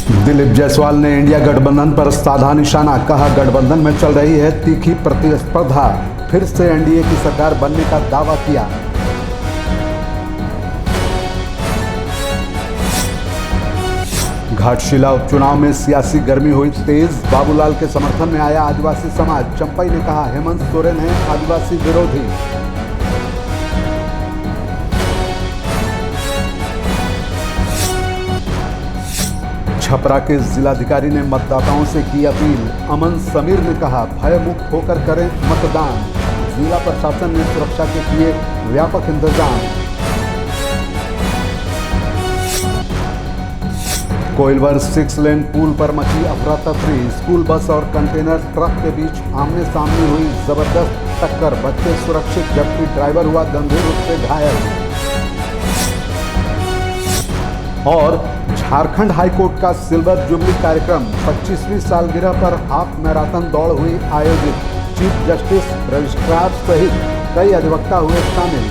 दिलीप जायसवाल ने इंडिया गठबंधन पर साधा निशाना, कहा गठबंधन में चल रही है तीखी प्रतिस्पर्धा, फिर से एनडीए की सरकार बनने का दावा किया। घाटशिला उपचुनाव में सियासी गर्मी हुई तेज, बाबूलाल के समर्थन में आया आदिवासी समाज। चंपई ने कहा हेमंत सोरेन है आदिवासी विरोधी। छपरा के जिलाधिकारी ने मतदाताओं से की अपील, अमन समीर ने कहा भय मुक्त होकर करें मतदान। जिला प्रशासन ने सुरक्षा के किए व्यापक इंतजाम। कोइलवर 6 लेन पुल पर मची अफरा तफरी, स्कूल बस और कंटेनर ट्रक के बीच आमने सामने हुई जबरदस्त टक्कर, बच्चे सुरक्षित जबकि ड्राइवर हुआ गंभीर रूप से घायल। और झारखंड हाईकोर्ट का सिल्वर जुबली कार्यक्रम, 25वीं सालगिरह पर हाफ मैराथन दौड़ हुई आयोजित। चीफ जस्टिस, रजिस्ट्रार सहित कई अधिवक्ता हुए शामिल।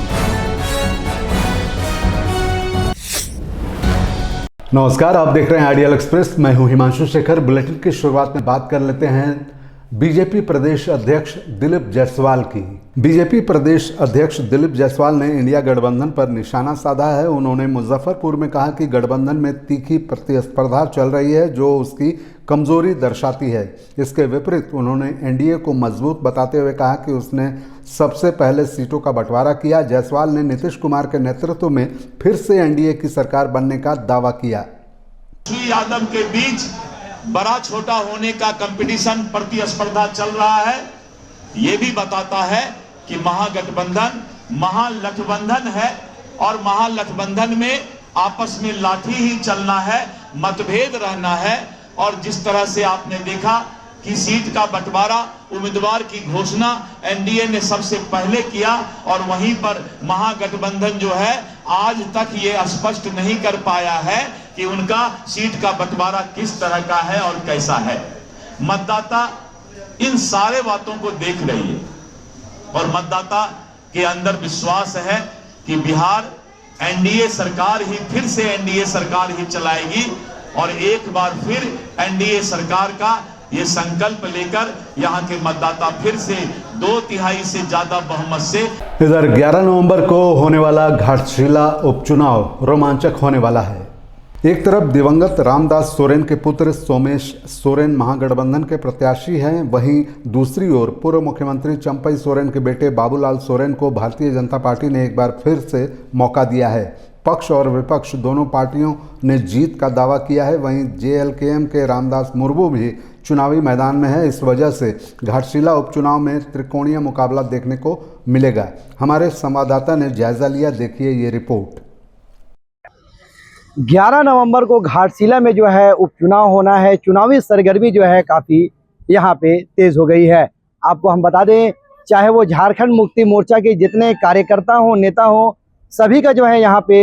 नमस्कार, आप देख रहे हैं आइडियल एक्सप्रेस। मैं हूं हिमांशु शेखर। बुलेटिन की शुरुआत में बात कर लेते हैं बीजेपी प्रदेश अध्यक्ष दिलीप जायसवाल की। बीजेपी प्रदेश अध्यक्ष दिलीप जायसवाल ने इंडिया गठबंधन पर निशाना साधा है। उन्होंने मुजफ्फरपुर में कहा कि गठबंधन में तीखी प्रतिस्पर्धा चल रही है जो उसकी कमजोरी दर्शाती है। इसके विपरीत उन्होंने एनडीए को मजबूत बताते हुए कहा कि उसने सबसे पहले सीटों का बंटवारा किया। जायसवाल ने नीतीश कुमार के नेतृत्व में फिर से एनडीए की सरकार बनने का दावा किया। यादव के बीच बड़ा छोटा होने का कंपटीशन, प्रतिस्पर्धा चल रहा है। ये भी बताता है कि महागठबंधन महागठबंधन है और महागठबंधन में आपस में लाठी ही चलना है, मतभेद रहना है। और जिस तरह से आपने देखा कि सीट का बंटवारा, उम्मीदवार की घोषणा एनडीए ने सबसे पहले किया और वहीं पर महागठबंधन जो है आज तक ये स्पष्ट नहीं कर पाया है कि उनका सीट का बंटवारा किस तरह का है और कैसा है। मतदाता इन सारे बातों को देख रही है और मतदाता के अंदर विश्वास है कि बिहार एनडीए सरकार ही, फिर से एनडीए सरकार ही चलाएगी और एक बार फिर एनडीए सरकार का ये संकल्प लेकर यहाँ के मतदाता फिर से 2/3 से ज्यादा बहुमत से। इधर 11 नवंबर को होने वाला घाटशिला उपचुनाव रोमांचक होने वाला है। एक तरफ दिवंगत रामदास सोरेन के पुत्र सोमेश सोरेन महागठबंधन के प्रत्याशी हैं, वहीं दूसरी ओर पूर्व मुख्यमंत्री चंपई सोरेन के बेटे बाबूलाल सोरेन को भारतीय जनता पार्टी ने एक बार फिर से मौका दिया है। पक्ष और विपक्ष दोनों पार्टियों ने जीत का दावा किया है। वहीं जेएलकेएम के रामदास मुर्मू भी चुनावी मैदान में है। इस वजह से घाटशिला उपचुनाव में त्रिकोणीय मुकाबला देखने को मिलेगा। हमारे संवाददाता ने जायजा लिया, देखिए ये रिपोर्ट। 11 नवंबर को घाटशिला में जो है उपचुनाव होना है। चुनावी सरगर्मी जो है काफ़ी यहाँ पे तेज़ हो गई है। आपको हम बता दें, चाहे वो झारखंड मुक्ति मोर्चा के जितने कार्यकर्ता हों, नेता हों, सभी का जो है यहाँ पे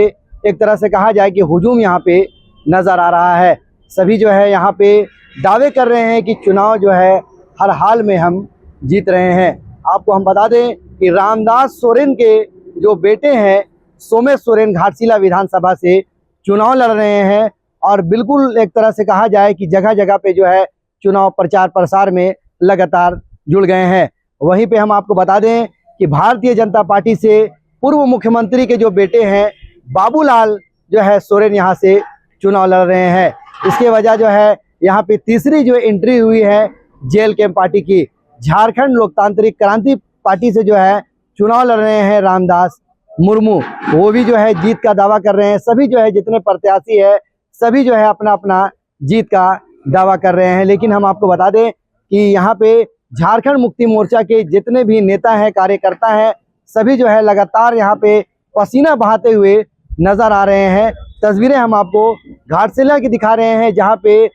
एक तरह से कहा जाए कि हुजूम यहाँ पे नज़र आ रहा है। सभी जो है यहाँ पे दावे कर रहे हैं कि चुनाव जो है हर हाल में हम जीत रहे हैं। आपको हम बता दें कि रामदास सोरेन के जो बेटे हैं सोमेश सोरेन घाटशिला विधानसभा से चुनाव लड़ रहे हैं और बिल्कुल एक तरह से कहा जाए कि जगह जगह पे जो है चुनाव प्रचार प्रसार में लगातार जुड़ गए हैं। वहीं पे हम आपको बता दें कि भारतीय जनता पार्टी से पूर्व मुख्यमंत्री के जो बेटे हैं बाबूलाल जो है सोरेन यहाँ से चुनाव लड़ रहे हैं। इसके वजह जो है यहाँ पे तीसरी जो एंट्री हुई है जेएलकेएम पार्टी की, झारखंड लोकतांत्रिक क्रांति पार्टी से जो है चुनाव लड़ रहे हैं रामदास मुर्मू। वो भी जो है जीत का दावा कर रहे हैं। सभी जो है जितने प्रत्याशी है सभी जो है अपना अपना जीत का दावा कर रहे हैं। लेकिन हम आपको बता दें कि यहाँ पे झारखंड मुक्ति मोर्चा के जितने भी नेता हैं, कार्यकर्ता हैं, सभी जो है लगातार यहाँ पे पसीना बहाते हुए नजर आ रहे हैं। तस्वीरें हम आपको घाटशिला की दिखा रहे हैं जहाँ पे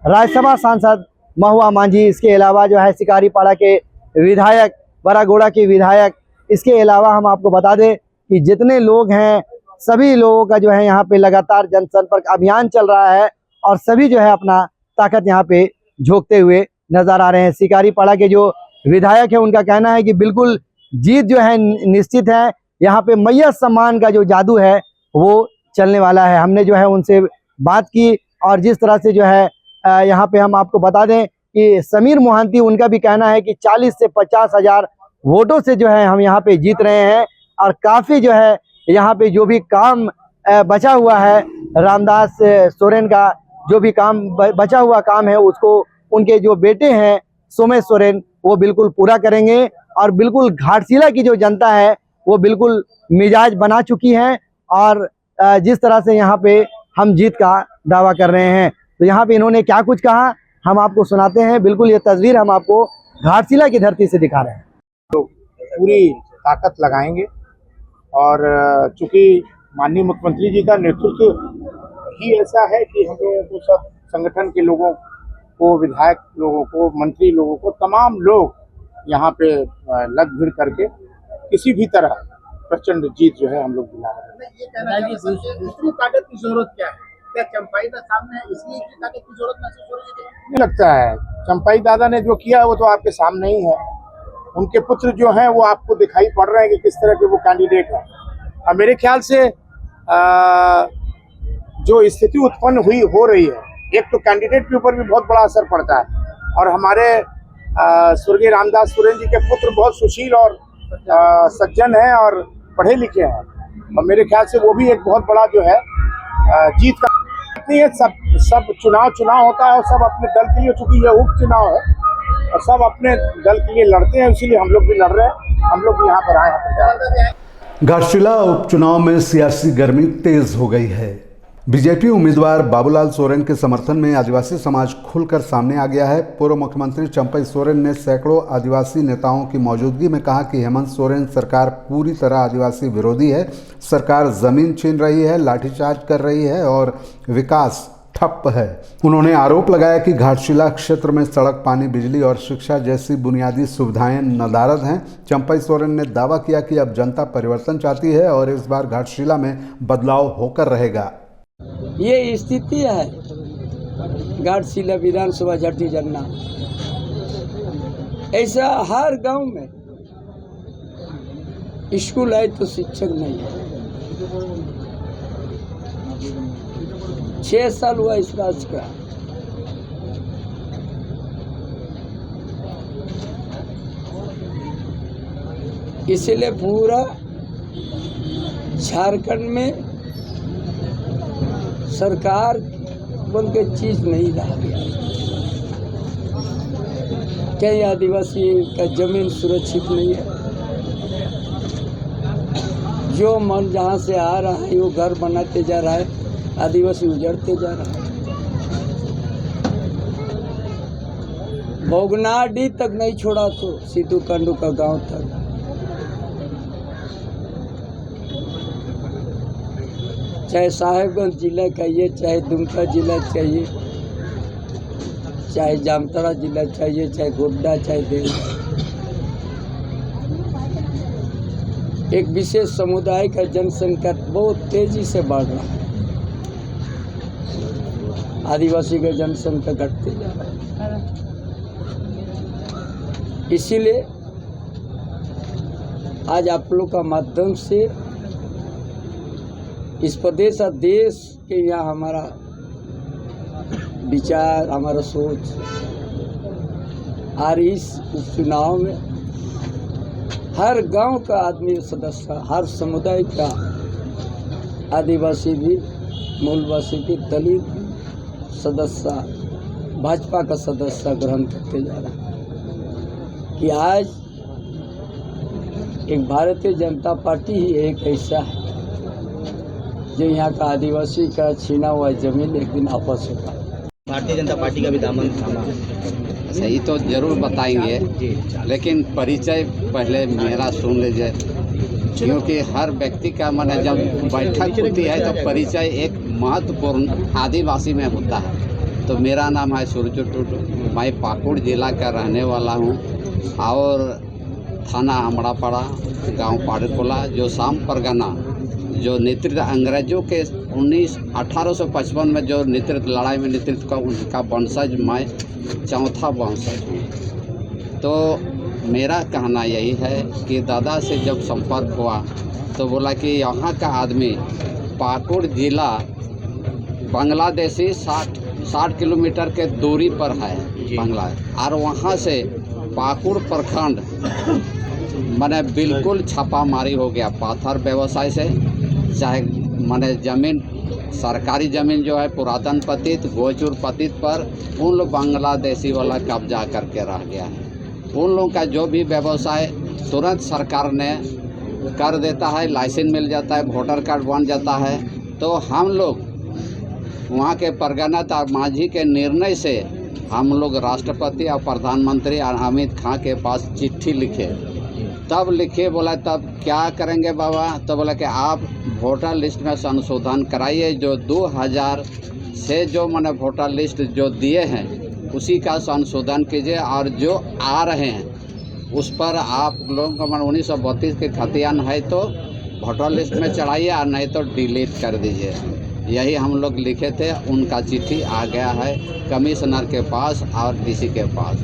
राज्यसभा सांसद महुआ मांझी, इसके अलावा जो है शिकारीपाड़ा के विधायक, बरागोड़ा के विधायक, इसके अलावा हम आपको बता दें कि जितने लोग हैं सभी लोगों का जो है यहाँ पे लगातार जनसंपर्क अभियान चल रहा है और सभी जो है अपना ताकत यहाँ पे झोंकते हुए नजर आ रहे हैं। शिकारीपाड़ा के जो विधायक है उनका कहना है कि बिल्कुल जीत जो है निश्चित है। यहाँ पे मैया सम्मान का जो जादू है वो चलने वाला है। हमने जो है उनसे बात की और जिस तरह से जो है यहाँ पे हम आपको बता दें कि समीर मोहंती, उनका भी कहना है कि 40 से 50 हजार वोटों से जो है हम यहाँ पे जीत रहे हैं। और काफ़ी जो है यहाँ पे जो भी काम बचा हुआ है, रामदास सोरेन का जो भी काम बचा हुआ काम है, उसको उनके जो बेटे हैं सोमेश सोरेन वो बिल्कुल पूरा करेंगे। और बिल्कुल घाटशिला की जो जनता है वो बिल्कुल मिजाज बना चुकी है और जिस तरह से यहाँ पे हम जीत का दावा कर रहे हैं। तो यहाँ पे इन्होंने क्या कुछ कहा हम आपको सुनाते हैं। बिल्कुल ये तस्वीर हम आपको घाटशिला की धरती से दिखा रहे हैं। तो पूरी ताकत लगाएंगे और चूंकि माननीय मुख्यमंत्री जी का नेतृत्व ही ऐसा है कि हम लोगों को, सब संगठन के लोगों को, विधायक लोगों को, मंत्री लोगों को, तमाम लोग यहाँ पे लग भिड़ करके किसी भी तरह प्रचंड जीत जो है हम लोग दिला रहे हैं। ये कहना है कि दूसरी ताकत की जरूरत क्या है? क्या चंपाई का सामने है इसलिए इतनी ताकत की जरूरत महसूस हो रही है? नहीं लगता है, चंपाई दादा ने जो किया है वो तो आपके सामने ही है। उनके पुत्र जो हैं वो आपको दिखाई पड़ रहे हैं कि किस तरह के वो कैंडिडेट हैं। और मेरे ख्याल से जो स्थिति उत्पन्न हो रही है, एक तो कैंडिडेट के ऊपर भी बहुत बड़ा असर पड़ता है। और हमारे स्वर्गीय रामदास सोरेन जी के पुत्र बहुत सुशील और सज्जन हैं और पढ़े लिखे हैं, और मेरे ख्याल से वो भी एक बहुत बड़ा जो है जीत का नहीं है। सब चुनाव होता है और सब अपने दल के लिए, चूंकि ये उपचुनाव है और सब अपने दल के लिए लड़ते हैं, इसीलिए हम लोग भी लड़ रहे हैं। हम लोग भी यहाँ पर आए हैं। घाटशिला उपचुनाव में सियासी गर्मी तेज हो गई है। बीजेपी उम्मीदवार बाबूलाल सोरेन के समर्थन में आदिवासी समाज खुलकर सामने आ गया है। पूर्व मुख्यमंत्री चंपई सोरेन ने सैकड़ों आदिवासी नेताओं की मौजूदगी में कहा कि हेमंत सोरेन सरकार पूरी तरह आदिवासी विरोधी है। सरकार जमीन छीन रही है, लाठीचार्ज कर रही है और विकास ठप है। उन्होंने आरोप लगाया कि घाटशिला क्षेत्र में सड़क, पानी, बिजली और शिक्षा जैसी बुनियादी सुविधाएं नदारद हैं। चंपई सोरेन ने दावा किया कि अब जनता परिवर्तन चाहती है और इस बार घाटशिला में बदलाव होकर रहेगा। ये स्थिति है घाटशिला विधानसभा झटी जगना। ऐसा हर गांव में स्कूल है तो शिक्षक नहीं है। 6 साल हुआ इस राज का। इसलिए पूरा झारखंड में सरकार बन के चीज नहीं रहा गया। कई आदिवासी का जमीन सुरक्षित नहीं है। जो मन जहाँ से आ रहा है वो घर बनाते जा रहा है, आदिवासी उजड़ते जा रहा है। भोगनाडी तक नहीं छोड़ा तो सीधू कंडू का गांव तक। चाहे साहेबगंज जिला चाहिए, चाहे दुमका जिला चाहिए, चाहे जामताड़ा जिला चाहिए, चाहे गोड्डा, चाहे देवरा, एक विशेष समुदाय का जनसंख्या बहुत तेजी से बढ़ रहा है। आदिवासी का जनसंख्या घटते जा रहा है। इसीलिए आज आप लोग का माध्यम से इस प्रदेश और देश के यहाँ हमारा विचार, हमारा सोच और इस उपचुनाव में हर गांव का आदमी सदस्य, हर समुदाय का आदिवासी भी, मूलवासी भी, दलित भी सदस्य, भाजपा का सदस्य ग्रहण करते जा रहा है कि आज एक भारतीय जनता पार्टी ही एक ऐसा है जो यहाँ का आदिवासी का छीना हुआ जमीन एक दिन वापस होगा। भारतीय जनता पार्टी का भी दामन थामा। सही तो जरूर बताएंगे, लेकिन परिचय पहले मेरा सुन लीजिए, क्योंकि हर व्यक्ति का मन जब बैठक होती है तो परिचय एक महत्वपूर्ण आदिवासी में होता है। तो मेरा नाम है सूरज टूटू, मैं पाकुड़ जिला का रहने वाला हूँ और थाना अमड़ापाड़ा, गांव पाड़कोला, जो शाम परगना, जो नेतृत्व अंग्रेजों के 1855 में जो नेतृत्व लड़ाई में नेतृत्व का उनका वंशज, मैं चौथा वंशज हूँ। तो मेरा कहना यही है कि दादा से जब संपर्क हुआ तो बोला कि यहाँ का आदमी पाकुड़ जिला बांग्लादेशी 60 किलोमीटर के दूरी पर है बांग्ला, और वहाँ से पाकुड़ प्रखंड माने बिल्कुल छापामारी हो गया पाथर व्यवसाय से, चाहे माने जमीन सरकारी ज़मीन जो है पुरातन पतित गोचुर पतित पर उन लोग बांग्लादेशी वाला कब्जा करके रह गया है। उन लोगों का जो भी व्यवसाय तुरंत सरकार ने कर देता है, लाइसेंस मिल जाता है, वोटर कार्ड बन जाता है। तो हम लोग वहाँ के परगना और मांझी के निर्णय से हम लोग राष्ट्रपति और प्रधानमंत्री अमित खान के पास चिट्ठी लिखे। तब लिखे, बोला तब क्या करेंगे बाबा? तो बोला कि आप वोटर लिस्ट में संशोधन कराइए, जो 2000 से जो मैंने वोटर लिस्ट जो दिए हैं उसी का संशोधन कीजिए, और जो आ रहे हैं उस पर आप लोगों का 1932 के खतियान है तो वोटर लिस्ट में चढ़ाइए, और नहीं तो डिलीट कर दीजिए। यही हम लोग लिखे थे। उनका चिट्ठी आ गया है कमिश्नर के पास और डीसी के पास।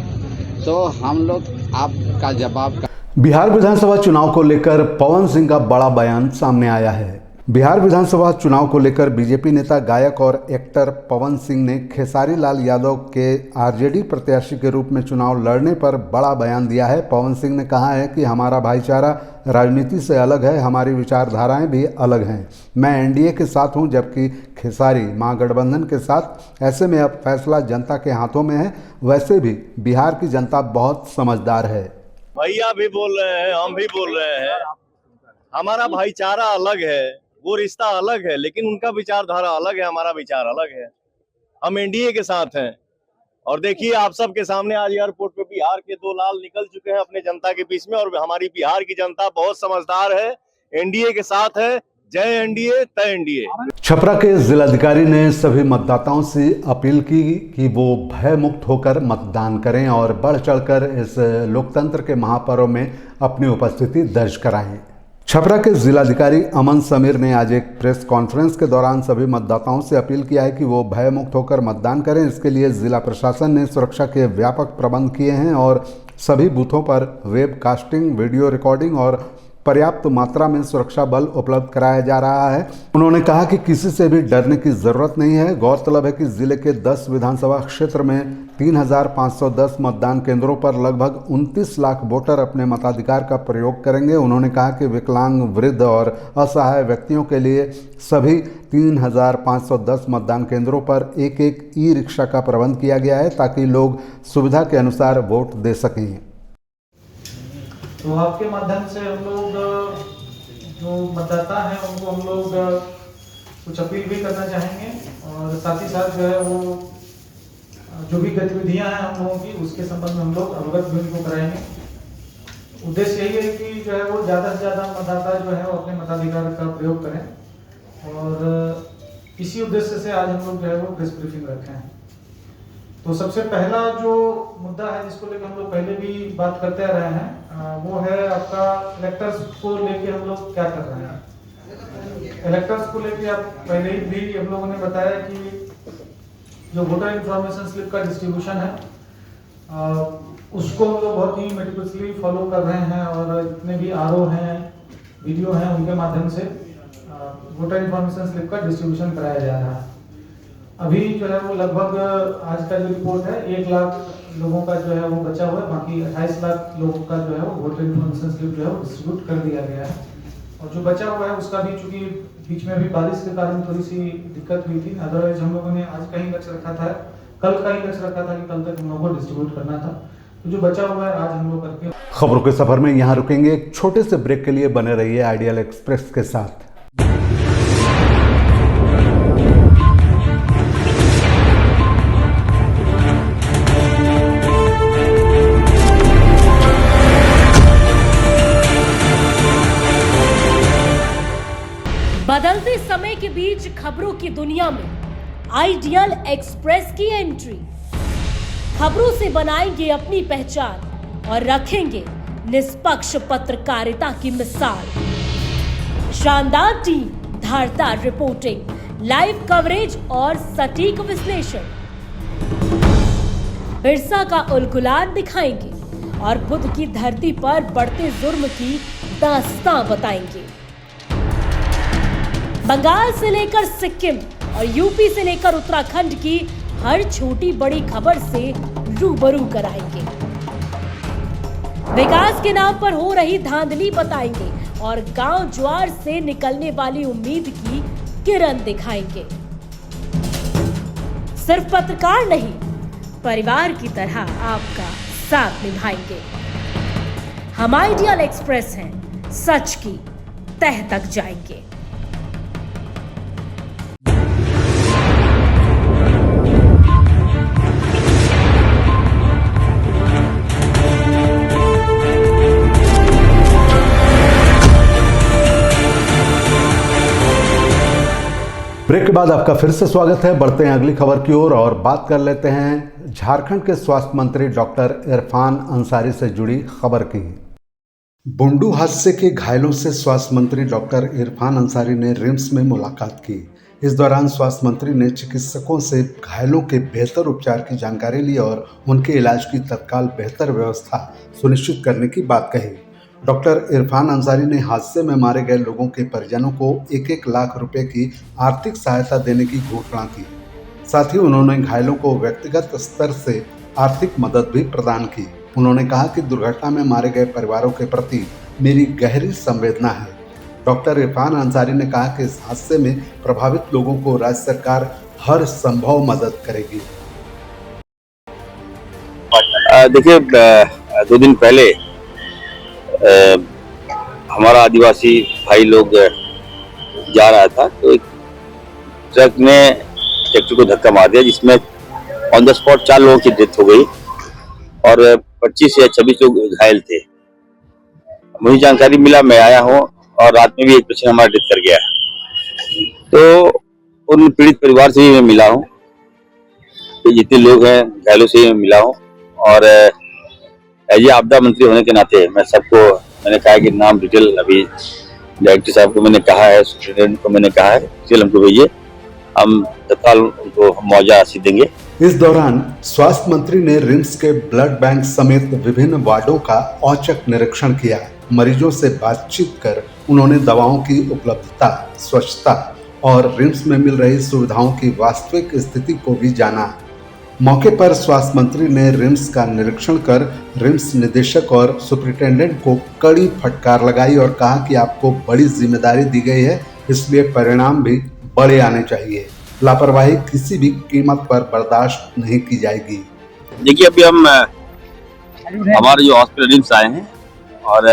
तो हम लोग आपका जवाब बिहार विधानसभा चुनाव को लेकर पवन सिंह का बड़ा बयान सामने आया है। बिहार विधानसभा चुनाव को लेकर बीजेपी नेता, गायक और एक्टर पवन सिंह ने खेसारी लाल यादव के आरजेडी प्रत्याशी के रूप में चुनाव लड़ने पर बड़ा बयान दिया है। पवन सिंह ने कहा है कि हमारा भाईचारा राजनीति से अलग है, हमारी विचारधाराएं भी अलग हैं। मैं एनडीए के साथ हूं, जबकि खेसारी महागठबंधन के साथ। ऐसे में अब फैसला जनता के हाथों में है। वैसे भी बिहार की जनता बहुत समझदार है। भैया भी बोल रहे हैं, हम भी बोल रहे हैं, हमारा भाईचारा अलग है, वो रिश्ता अलग है, लेकिन उनका विचारधारा अलग है, हमारा विचार अलग है। हम एनडीए के साथ हैं। और देखिए आप सबके सामने आज एयरपोर्ट पे बिहार के 2 लाल निकल चुके हैं अपने जनता के बीच में, और हमारी बिहार की जनता बहुत समझदार है, एनडीए के साथ है। जय एनडीए, तय एनडीए। छपरा के जिलाधिकारी ने सभी मतदाताओं से अपील की कि वो भय मुक्त होकर मतदान करें और बढ़ चढ़कर इस लोकतंत्र के महापर्व में अपनी उपस्थिति दर्ज कराएं। छपरा के जिलाधिकारी अमन समीर ने आज एक प्रेस कॉन्फ्रेंस के दौरान सभी मतदाताओं से अपील किया है कि वो भय मुक्त होकर मतदान करें। इसके लिए जिला प्रशासन ने सुरक्षा के व्यापक प्रबंध किए हैं और सभी बूथों पर वेब कास्टिंग, वीडियो रिकॉर्डिंग और पर्याप्त मात्रा में सुरक्षा बल उपलब्ध कराया जा रहा है। उन्होंने कहा कि किसी से भी डरने की जरूरत नहीं है। गौरतलब है कि जिले के 10 विधानसभा क्षेत्र में 3510 मतदान केंद्रों पर लगभग 29 लाख वोटर अपने मताधिकार का प्रयोग करेंगे। उन्होंने कहा कि विकलांग, वृद्ध और असहाय व्यक्तियों के लिए सभी 3510 मतदान केंद्रों पर एक ई रिक्शा का प्रबंध किया गया है, ताकि लोग सुविधा के अनुसार वोट दे सकें। तो आपके माध्यम से हम लोग जो मतदाता हैं उनको हम लोग कुछ अपील भी करना चाहेंगे, और साथ ही साथ जो है वो जो भी गतिविधियां हैं हम लोगों की उसके संबंध में हम लोग अवगत भी उनको कराएंगे। उद्देश्य यही है कि जो है वो ज़्यादा से ज़्यादा मतदाता जो है वो अपने मताधिकार का प्रयोग करें, और इसी उद्देश्य से आज हम लोग जो है वो प्रेस ब्रीफिंग रखे हैं। तो सबसे पहला जो मुद्दा है जिसको लेकर हम लोग पहले भी बात करते आ रहे हैं, वो है आपका इलेक्टर्स को लेके हम लोग क्या कर रहे हैं। इलेक्टर्स को लेके आप पहले ही भी हम लोगों ने बताया कि जो वोटर इन्फॉर्मेशन स्लिप का डिस्ट्रीब्यूशन है उसको हम लोग बहुत ही मेटिकुलसली फॉलो कर रहे हैं, और जितने भी आरओ हैं, वीडियो हैं, उनके माध्यम से वोटर इन्फॉर्मेशन स्लिप का डिस्ट्रीब्यूशन कराया जा रहा है। अभी जो है वो लगभग आज का जो रिपोर्ट है 1 लाख लोगों का जो है वो बचा हुआ है, बाकी 28 लाख लोगों का जो है वो वोटर इन्फॉर्मेशन स्लिप जो है वो डिस्ट्रीब्यूट कर दिया गया है। और जो बचा हुआ है उसका भी, चूंकि बीच में भी बारिश के कारण थोड़ी सी दिक्कत हुई थी, अदरवाइज हम लोगों ने आज का ही लक्ष्य रखा था, कल का ही लक्ष्य रखा था कि कल तक हम लोगों को डिस्ट्रीब्यूट करना था। तो जो बचा हुआ है आज हम लोग करके। खबरों के सफर में यहाँ रुकेंगे, एक छोटे से ब्रेक के लिए बने रहिए आइडियल एक्सप्रेस के साथ। बदलते समय के बीच खबरों की दुनिया में आइडियल एक्सप्रेस की एंट्री। खबरों से बनाएंगे अपनी पहचान और रखेंगे निष्पक्ष पत्रकारिता की मिसाल। शानदार टीम, धारदार रिपोर्टिंग, लाइव कवरेज और सटीक विश्लेषण। बिरसा का उलगुलान दिखाएंगे और बुद्ध की धरती पर बढ़ते जुर्म की दास्तां बताएंगे। बंगाल से लेकर सिक्किम, और यूपी से लेकर उत्तराखंड की हर छोटी बड़ी खबर से रूबरू कराएंगे। विकास के नाम पर हो रही धांधली बताएंगे और गांव ज्वार से निकलने वाली उम्मीद की किरण दिखाएंगे। सिर्फ पत्रकार नहीं, परिवार की तरह आपका साथ निभाएंगे। हम आइडियल एक्सप्रेस हैं, सच की तह तक जाएंगे। ब्रेक के बाद आपका फिर से स्वागत है। बढ़ते हैं अगली खबर की ओर और बात कर लेते हैं झारखंड के स्वास्थ्य मंत्री डॉक्टर इरफान अंसारी से जुड़ी खबर की। बुंडू हादसे के घायलों से स्वास्थ्य मंत्री डॉक्टर इरफान अंसारी ने रिम्स में मुलाकात की। इस दौरान स्वास्थ्य मंत्री ने चिकित्सकों से घायलों के बेहतर उपचार की जानकारी ली और उनके इलाज की तत्काल बेहतर व्यवस्था सुनिश्चित करने की बात कही। डॉक्टर इरफान अंसारी ने हादसे में मारे गए लोगों के परिजनों को 1-1 लाख रुपए की आर्थिक सहायता देने की घोषणा की। साथ ही उन्होंने घायलों को व्यक्तिगत स्तर से आर्थिक मदद भी प्रदान की। उन्होंने कहा कि दुर्घटना में मारे गए परिवारों के प्रति मेरी गहरी संवेदना है। डॉक्टर इरफान अंसारी ने कहा कि इस हादसे में प्रभावित लोगों को राज्य सरकार हर संभव मदद करेगी। देखिए, 2 दिन पहले हमारा आदिवासी भाई लोग जा रहा था तो एक ट्रक ने ट्रैक्टर को धक्का मार दिया, जिसमें ऑन द स्पॉट 4 लोगों की डेथ हो गई और 25 या 26 लोग घायल थे। मुझे जानकारी मिला, मैं आया हूँ और रात में भी एक पेशेंट हमारा डेथ कर गया। तो उन पीड़ित परिवार से भी मैं मिला हूँ, तो जितने लोग हैं घायलों से भी मैं मिला हूँ और एज आपदा मंत्री होने के नाते मैं सबको मैंने कहा कि नाम डिटेल अभी डायरेक्टर साहब को मैंने कहा है, सुप्रिंटेंडेंट को मैंने कहा है, डिटेल हमको भेजिए, हम तत्काल उनको मुआवजा राशि देंगे। इस दौरान स्वास्थ्य मंत्री ने रिम्स के ब्लड बैंक समेत विभिन्न वार्डों का औचक निरीक्षण किया। मरीजों से बातचीत कर उन्होंने दवाओं की उपलब्धता, स्वच्छता और रिम्स में मिल रही सुविधाओं की वास्तविक स्थिति को भी जाना। मौके पर स्वास्थ्य मंत्री ने रिम्स का निरीक्षण कर रिम्स निदेशक और सुप्रिंटेंडेंट को कड़ी फटकार लगाई और कहा कि आपको बड़ी जिम्मेदारी दी गई है, इसलिए परिणाम भी बड़े आने चाहिए। लापरवाही किसी भी कीमत पर बर्दाश्त नहीं की जाएगी। देखिए, अभी हम हमारे जो हॉस्पिटल रिम्स आए हैं और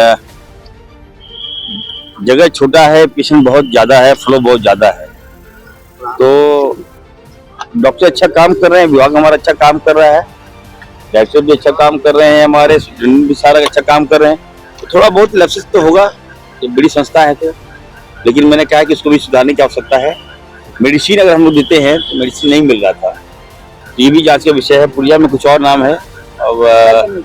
जगह छोटा है, पेशेंट बहुत ज्यादा है, फ्लो बहुत ज्यादा है, तो डॉक्टर अच्छा काम कर रहे हैं, विभाग हमारा अच्छा काम कर रहा है, डायरेक्टर भी अच्छा काम कर रहे हैं, हमारे स्टूडेंट भी सारा अच्छा काम कर रहे हैं। तो थोड़ा बहुत लैप्सेस तो होगा, ये बड़ी संस्था है तो, लेकिन मैंने कहा कि इसको भी सुधारने की आवश्यकता है। मेडिसिन अगर हम लोग देते हैं तो मेडिसिन नहीं मिल रहा था, तो ये भी जांच का विषय है। पुरिया में कुछ और नाम है और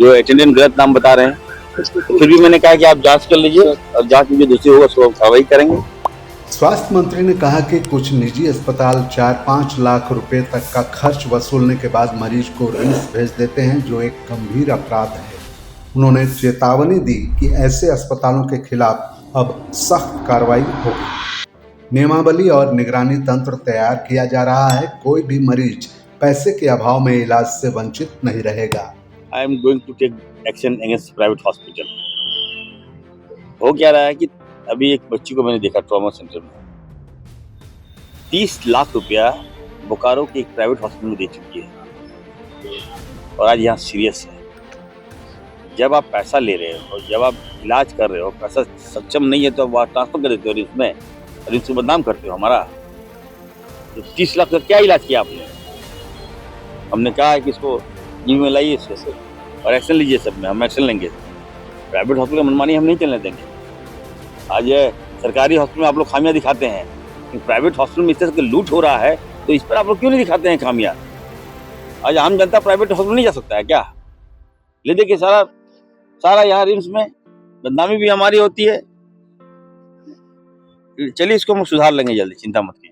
जो अटेंडेंट गलत नाम बता रहे हैं, तो फिर भी मैंने कहा कि आप जाँच कर लीजिए और जाँच में जो दोषी होगा उसको कार्रवाई करेंगे। स्वास्थ्य मंत्री ने कहा कि कुछ निजी अस्पताल 4-5 लाख रुपए तक का खर्च वसूलने के बाद मरीज को रिम्स भेज देते हैं, जो एक गंभीर अपराध है। उन्होंने चेतावनी दी कि ऐसे अस्पतालों के खिलाफ अब सख्त कार्रवाई होगी। नियमावली और निगरानी तंत्र तैयार किया जा रहा है, कोई भी मरीज पैसे के अभाव में इलाज से वंचित नहीं रहेगा। I am going to take action against private hospital. हो क्या रहा है कि अभी एक बच्ची को मैंने देखा ट्रॉमा सेंटर में 30 लाख रुपया बोकारो के एक प्राइवेट हॉस्पिटल में दे चुकी है और आज यहाँ सीरियस है। जब आप पैसा ले रहे हो और जब आप इलाज कर रहे हो, पैसा सक्षम नहीं है तो आप ट्रांसफर कर देते हो रिम्स में और रिम्स को बदनाम करते हो हमारा। तो 30 लाख का क्या इलाज किया आपने? हमने कहा है कि इसको जीव में लाइए और एक्शन लीजिए, सब में हम एक्शन लेंगे। प्राइवेट हॉस्पिटल मनमानी हम नहीं चलने देंगे। आज सरकारी हॉस्पिटल में आप लोग खामियां दिखाते हैं, प्राइवेट हॉस्पिटल में इस तरह से लूट हो रहा है तो इस पर आप लोग क्यों नहीं दिखाते हैं खामियां? आज आम जनता प्राइवेट हॉस्पिटल नहीं जा सकता है क्या? ले देखिए, सारा यहाँ रिम्स में बदनामी भी हमारी होती है। चलिए, इसको हम सुधार लेंगे जल्दी, चिंता मत कीजिए।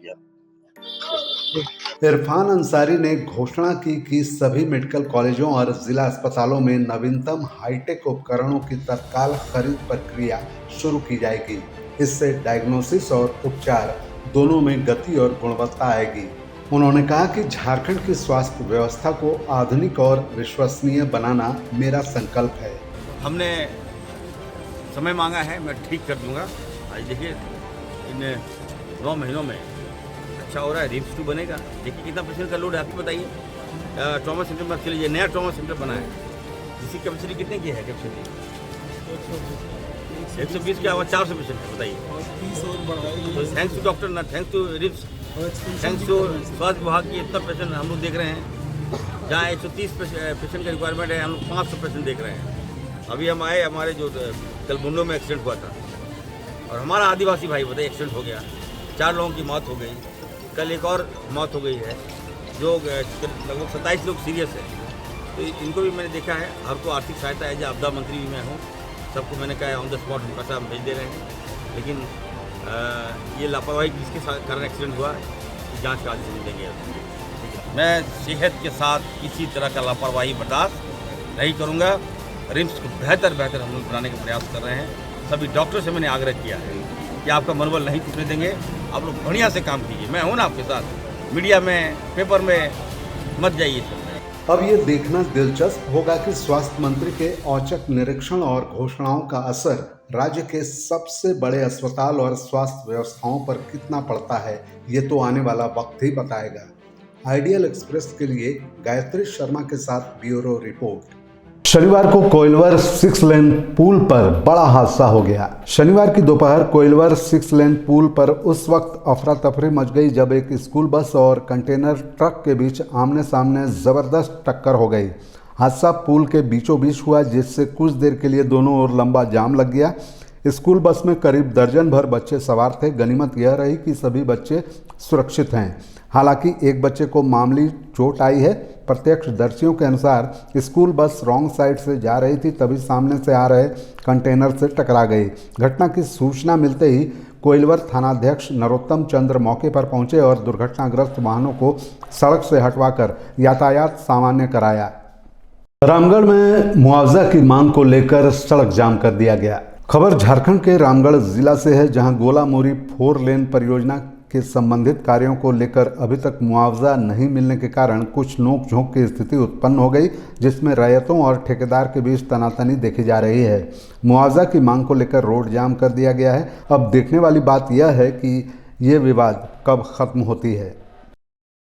इरफान अंसारी ने घोषणा की कि सभी मेडिकल कॉलेजों और जिला अस्पतालों में नवीनतम हाईटेक उपकरणों की तत्काल खरीद प्रक्रिया शुरू की जाएगी। इससे डायग्नोसिस और उपचार दोनों में गति और गुणवत्ता आएगी। उन्होंने कहा कि झारखंड की स्वास्थ्य व्यवस्था को आधुनिक और विश्वसनीय बनाना मेरा संकल्प है। हमने समय मांगा है, मैं ठीक कर दूंगा। आज देखिए इन 9 महीनों में अच्छा हो रहा है। रिम्स 2 बनेगा। देखिए कितना पेशेंट का लोड है, आप ही बताइए। ट्रॉमा सेंटर में चलिए, नया ट्रॉमा सेंटर बना है, जिसकी कैपेसिटी कितने की है? कैपेसिटी 120 के अलावा 400 पेशेंट है, बताइए। तो थैंक्स टू डॉक्टर, ना thanks to RIMS, thanks to स्वास्थ्य विभाग की इतना पेशेंट हम लोग देख रहे हैं। जहाँ 130 पेशेंट का रिक्वायरमेंट है, हम लोग 500 पेशेंट देख रहे हैं। अभी हम आए, हमारे जो कल मुंडो में एक्सीडेंट हुआ था और हमारा आदिवासी भाई बताइए एक्सीडेंट हो गया, 4 लोगों की मौत हो गई। कल एक और मौत हो गई है, जो लगभग 27 लोग सीरियस है। तो इनको भी मैंने देखा है। हर को आर्थिक सहायता है, जो आपदा मंत्री भी मैं हूँ, सबको मैंने कहा है ऑन द स्पॉट हम पैसा भेज दे रहे हैं। लेकिन ये लापरवाही किसके कारण एक्सीडेंट हुआ, जाँच का आदेश देंगे। मैं सेहत के साथ किसी तरह का लापरवाही बर्दाश्त नहीं करूँगा। रिम्स को बेहतर हम लोग बनाने का प्रयास कर रहे हैं। सभी डॉक्टर से मैंने आग्रह किया है कि आपका मनोबल नहीं टूटने देंगे, आप लोग बढ़िया से काम कीजिए। मैं हूं ना आपके साथ, मीडिया में, पेपर में मत जाइए। अब ये देखना दिलचस्प होगा कि स्वास्थ्य मंत्री के औचक निरीक्षण और घोषणाओं का असर राज्य के सबसे बड़े अस्पताल और स्वास्थ्य व्यवस्थाओं पर कितना पड़ता है, ये तो आने वाला वक्त ही बताएगा। आइडियल एक्सप्रेस के लिए गायत्री शर्मा के साथ ब्यूरो रिपोर्ट। शनिवार को कोइलवर 6 लेन पुल पर बड़ा हादसा हो गया। शनिवार की दोपहर कोइलवर 6 लेन पुल पर उस वक्त अफरा तफरी मच गई जब एक स्कूल बस और कंटेनर ट्रक के बीच आमने सामने जबरदस्त टक्कर हो गई। हादसा पुल के बीचों बीच हुआ, जिससे कुछ देर के लिए दोनों ओर लंबा जाम लग गया। स्कूल बस में करीब दर्जन भर बच्चे सवार थे। गनीमत यह रही कि सभी बच्चे सुरक्षित हैं। हालांकि एक बच्चे को मामूली चोट आई है। प्रत्यक्षदर्शियों के अनुसार स्कूल बस रॉन्ग साइड से जा रही थी, तभी सामने से आ रहे कंटेनर से टकरा गई। घटना की सूचना मिलते ही कोइलवर थानाध्यक्ष नरोत्तम चंद्र मौके पर पहुंचे और दुर्घटनाग्रस्त वाहनों को सड़क से हटवाकर यातायात सामान्य कराया। रामगढ़ में मुआवजा की मांग को लेकर सड़क जाम कर दिया गया। खबर झारखंड के रामगढ़ जिला से है, जहां गोला मोरी 4 लेन परियोजना के संबंधित कार्यों को लेकर अभी तक मुआवजा नहीं मिलने के कारण कुछ नोक-झोंक की स्थिति उत्पन्न हो गई, जिसमें रैयतों और ठेकेदार के बीच तनातनी देखी जा रही है। मुआवजा की मांग को लेकर रोड जाम कर दिया गया है। अब देखने वाली बात यह है कि ये विवाद कब खत्म होती है।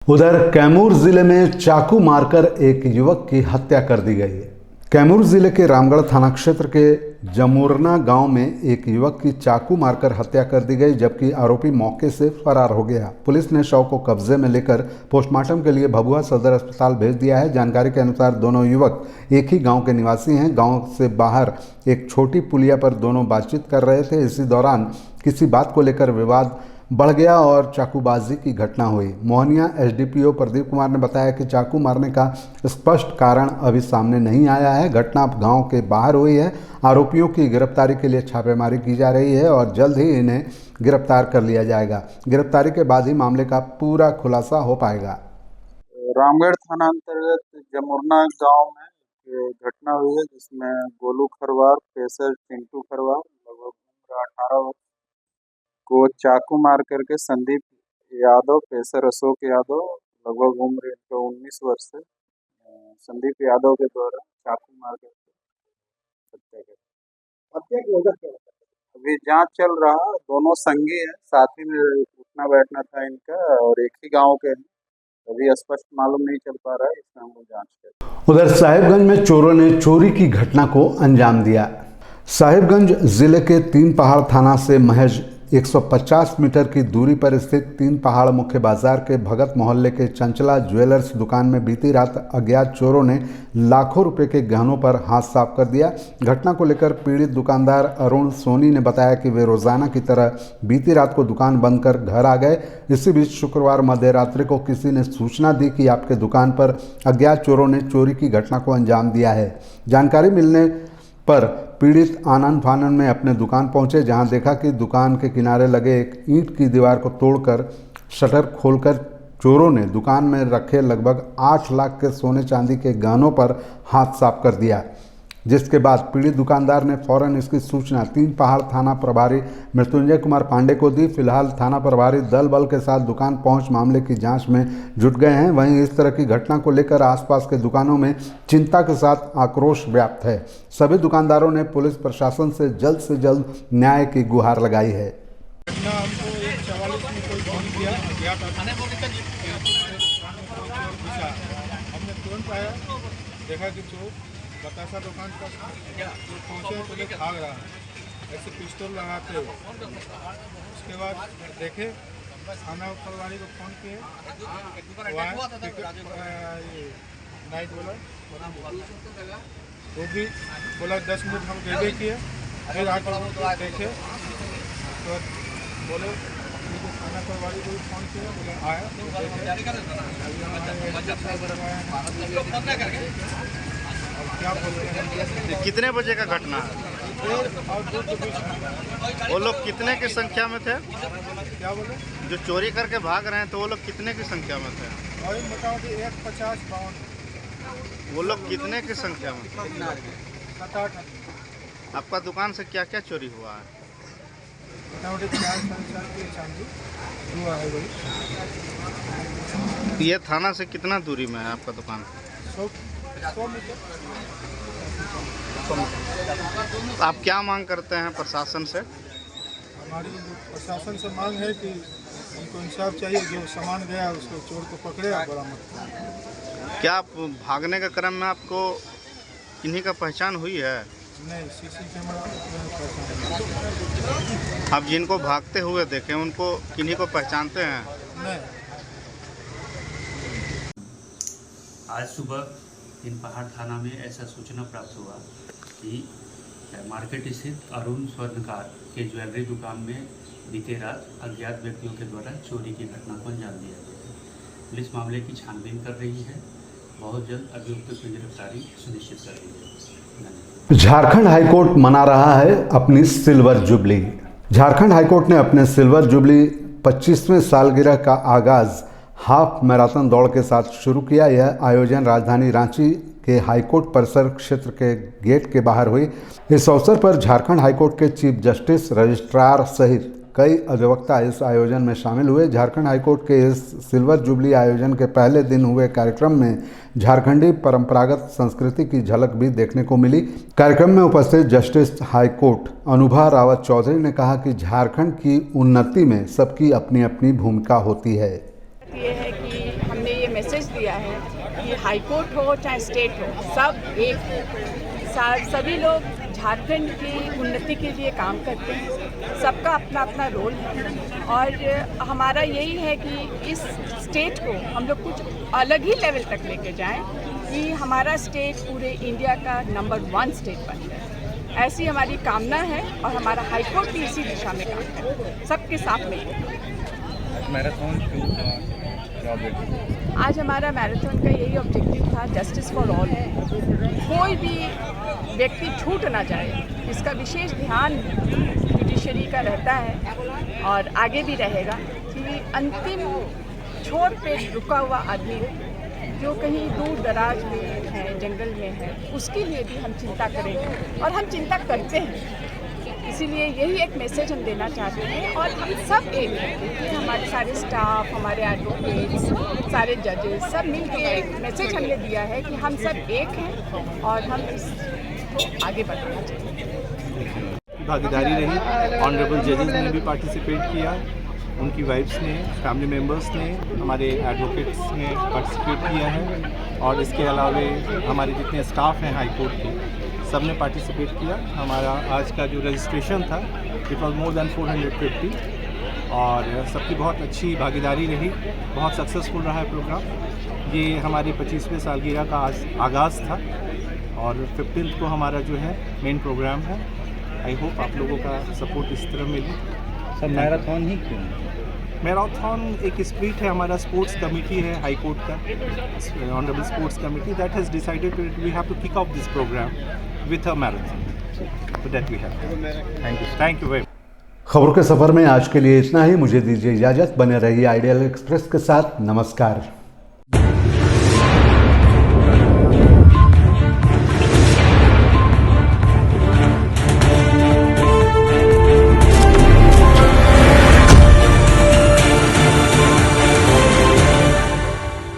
उधर कैमूर जिले में चाकू मारकर एक युवक की हत्या कर दी गई है। कैमूर जिले के रामगढ़ थाना क्षेत्र के जमुरना गांव में एक युवक की चाकू मारकर हत्या कर दी गई, जबकि आरोपी मौके से फरार हो गया। पुलिस ने शव को कब्जे में लेकर पोस्टमार्टम के लिए भभुआ सदर अस्पताल भेज दिया है। जानकारी के अनुसार दोनों युवक एक ही गांव के निवासी हैं। गांव से बाहर एक छोटी पुलिया पर दोनों बातचीत कर रहे थे। इसी दौरान किसी बात को लेकर विवाद बढ़ गया और चाकूबाजी की घटना हुई। मोहनिया एसडीपीओ प्रदीप कुमार ने बताया कि चाकू मारने का स्पष्ट कारण अभी सामने नहीं आया है। घटना गांव के बाहर हुई है। आरोपियों की गिरफ्तारी के लिए छापेमारी की जा रही है और जल्द ही इन्हें गिरफ्तार कर लिया जाएगा। गिरफ्तारी के बाद ही मामले का पूरा खुलासा हो पाएगा। रामगढ़ थाना अंतर्गत जमुरना गांव में घटना हुई है, जिसमें गोलू खरवार, पेसर चिंटू खरवार लगभग 18 वर्ष को चाकू मार करके संदीप यादव, पेसर अशोक यादव लगभग उम्र इनका 19 वर्ष है, संदीप यादव के द्वारा चाकू मार करके हत्या कर। हत्या की वजह क्या है? अभी जांच चल रहा। दोनों संगी हैं, साथ ही में उठना बैठना था इनका और एक ही गांव के हैं। अभी स्पष्ट मालूम नहीं चल पा रहा है, इसमें हम लोग जांच करें। उधर साहिबगंज में चोरों ने चोरी की घटना को अंजाम दिया। साहिबगंज जिले के 3 पहाड़ थाना से महज 150 मीटर की दूरी पर स्थित 3 पहाड़ मुख्य बाजार के भगत मोहल्ले के चंचला ज्वेलर्स दुकान में बीती रात अज्ञात चोरों ने लाखों रुपए के गहनों पर हाथ साफ कर दिया। घटना को लेकर पीड़ित दुकानदार अरुण सोनी ने बताया कि वे रोजाना की तरह बीती रात को दुकान बंद कर घर आ गए। इसी बीच शुक्रवार मध्य रात्रि को किसी ने सूचना दी कि आपके दुकान पर अज्ञात चोरों ने चोरी की घटना को अंजाम दिया है। जानकारी मिलने पर पीड़ित आनन फानन में अपने दुकान पहुंचे, जहां देखा कि दुकान के किनारे लगे एक ईंट की दीवार को तोड़कर शटर खोलकर चोरों ने दुकान में रखे लगभग 8 लाख के सोने चांदी के गहनों पर हाथ साफ कर दिया। जिसके बाद पीड़ित दुकानदार ने फौरन इसकी सूचना 3 पहाड़ थाना प्रभारी मृत्युंजय कुमार पांडे को दी। फिलहाल थाना प्रभारी दल बल के साथ दुकान पहुंच मामले की जांच में जुट गए हैं। वहीं इस तरह की घटना को लेकर आसपास के दुकानों में चिंता के साथ आक्रोश व्याप्त है। सभी दुकानदारों ने पुलिस प्रशासन से जल्द न्याय की गुहार लगाई है। हमको 1:44 में कोई फोन किया हमने तुरंत आया, देखा कि चोर बतासा दुकान पर जो पहुँचे तो लोग भाग रहा है ऐसे पिस्टल लगाते हुए। उसके बाद देखे थाना प्रभारी को फ़ोन किए, नाइट वाला वो भी बोला 10 मिनट हम दे किए। फिर आकर देखे तो बोले थाना प्रभारी को भी फ़ोन किया, बोले आया क्या बोल। कितने बजे का घटना है? वो लोग कितने की संख्या में थे? क्या बोले? जो चोरी करके भाग रहे हैं तो वो लोग कितने की संख्या में थे? वही मोटामोटी 150-52। वो लोग कितने की संख्या में? 7-8। आपका दुकान से क्या क्या चोरी हुआ है? मोटामोटी 4-5 की चांदी हुआ है। वही ये थाना से कितना दूरी में है आपका दुकान? 100 मीटर। तो आप क्या मांग करते हैं प्रशासन से? हमारी प्रशासन से मांग है कि हमको इंसाफ चाहिए, जो सामान गया उसको चोर को पकड़े और बरामद करें। क्या आप भागने के क्रम में आपको किन्हीं का पहचान हुई है? नहीं, सीसी कैमरा में पहचान। आप जिनको भागते हुए देखें उनको किन्हीं को पहचानते हैं? नहीं। आज सुबह इन पहाड़ थाना में ऐसा सूचना प्राप्त हुआ कि मार्केट स्थित अरुण स्वर्णकार के ज्वेलरी दुकान में बीते रात अज्ञात व्यक्तियों के द्वारा चोरी की घटना को अंजाम दिया गया। पुलिस मामले की छानबीन कर रही है, बहुत जल्द अभियुक्तों की गिरफ्तारी सुनिश्चित कर रही है। झारखंड हाईकोर्ट मना रहा है अपनी सिल्वर जुबली। झारखंड हाईकोर्ट ने अपने सिल्वर जुबली 25वें सालगिरह का आगाज हाफ मैराथन दौड़ के साथ शुरू किया। यह आयोजन राजधानी रांची के हाईकोर्ट परिसर क्षेत्र के गेट के बाहर हुई। इस अवसर पर झारखंड हाईकोर्ट के चीफ जस्टिस, रजिस्ट्रार सहित कई अधिवक्ता इस आयोजन में शामिल हुए। झारखंड हाईकोर्ट के इस सिल्वर जुबली आयोजन के पहले दिन हुए कार्यक्रम में झारखंडी परंपरागत संस्कृति की झलक भी देखने को मिली। कार्यक्रम में उपस्थित जस्टिस हाईकोर्ट अनुभा रावत चौधरी ने कहा कि झारखंड की उन्नति में सबकी अपनी अपनी भूमिका होती है। ये है कि हमने ये मैसेज दिया है कि हाई कोर्ट हो चाहे स्टेट हो, सब एक सभी लोग झारखंड की उन्नति के लिए काम करते हैं। सबका अपना अपना रोल है और हमारा यही है कि इस स्टेट को हम लोग कुछ अलग ही लेवल तक लेके जाएं कि हमारा स्टेट पूरे इंडिया का नंबर 1 स्टेट बन जाए। ऐसी हमारी कामना है और हमारा हाई कोर्ट भी इसी दिशा में काम करे, सबके साथ मिलकर। मैराथन आज हमारा मैराथन का यही ऑब्जेक्टिव था, जस्टिस फॉर ऑल। कोई भी व्यक्ति छूट ना जाए, इसका विशेष ध्यान जुडिशरी का रहता है और आगे भी रहेगा कि अंतिम छोर पे रुका हुआ आदमी जो कहीं दूर दराज में है, जंगल में है, उसके लिए भी हम चिंता करेंगे और हम चिंता करते हैं। इसीलिए यही एक मैसेज हम देना चाहते हैं और हम सब एक हैं। देखिए हमारे सारे स्टाफ, हमारे एडवोकेट्स, सारे जजेस सब मिलकर एक मैसेज हमने दिया है कि हम सब एक हैं और हम इसको आगे बढ़ाना चाहिए। भागीदारी रही, ऑनरेबल जजेस ने भी पार्टिसिपेट किया, उनकी वाइफ्स ने, फैमिली मेम्बर्स ने, हमारे एडवोकेट्स ने पार्टिसिपेट किया है और इसके अलावा हमारे जितने स्टाफ हैं हाई कोर्ट के सब ने पार्टिसिपेट किया। हमारा आज का जो रजिस्ट्रेशन था इट वॉज मोर दैन 450 और सबकी बहुत अच्छी भागीदारी रही, बहुत सक्सेसफुल रहा है प्रोग्राम। ये हमारी 25वें सालगिरह का आज आगाज़ था और 15th को हमारा जो है मेन प्रोग्राम है। आई होप आप लोगों का सपोर्ट इस तरह मिले। सब मैराथन ही क्यों? मैराथन एक स्प्रिट है, हमारा स्पोर्ट्स कमेटी है हाई कोर्ट का, honourable sports committee that has decided we have to kick off this programme with a marathon, so that we have. Thank you very much. खबरों के सफर में आज के लिए इतना ही। मुझे दीजिए इजाजत, बने रहिए आइडियल एक्सप्रेस के साथ। नमस्कार।